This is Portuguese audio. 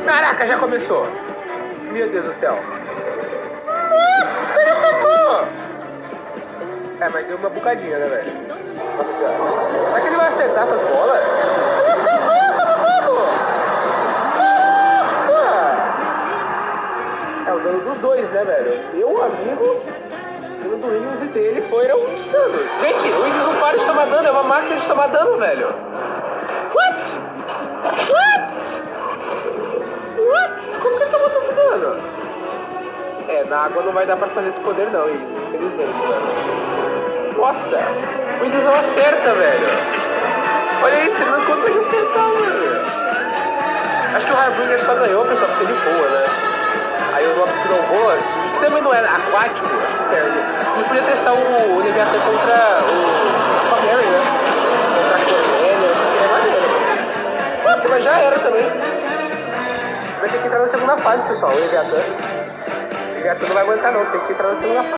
Caraca, já começou. Meu Deus do céu. Nossa, ele acertou. É, mas deu uma bucadinha, né, velho? Será que ele vai acertar essa bola? Ele acertou essa bola! É o dano dos dois, né, velho? Meu amigo, o dano do Williams e dele foram insanos. Gente, o Williams não para de tomar dano, é uma máquina de tomar dano, velho. What? Como que ele tomou tanto dano? É, na água não vai dar pra fazer esse poder não, infelizmente, velho. Nossa, o Williams não acerta, velho. Olha isso, ele não consegue acertar, velho. Acho que o Harbringer só ganhou, pessoal, porque ele voa, né? Aí os lobos que não voam, que também não é aquático, acho que perde. A gente podia testar o Leviathan contra o Palmeiras, né? Contra a Cornélia, seria maneiro. Nossa, mas já era também. Vai ter que entrar na segunda fase, pessoal, o Leviathan. O Leviathan não vai aguentar não, tem que entrar na segunda fase.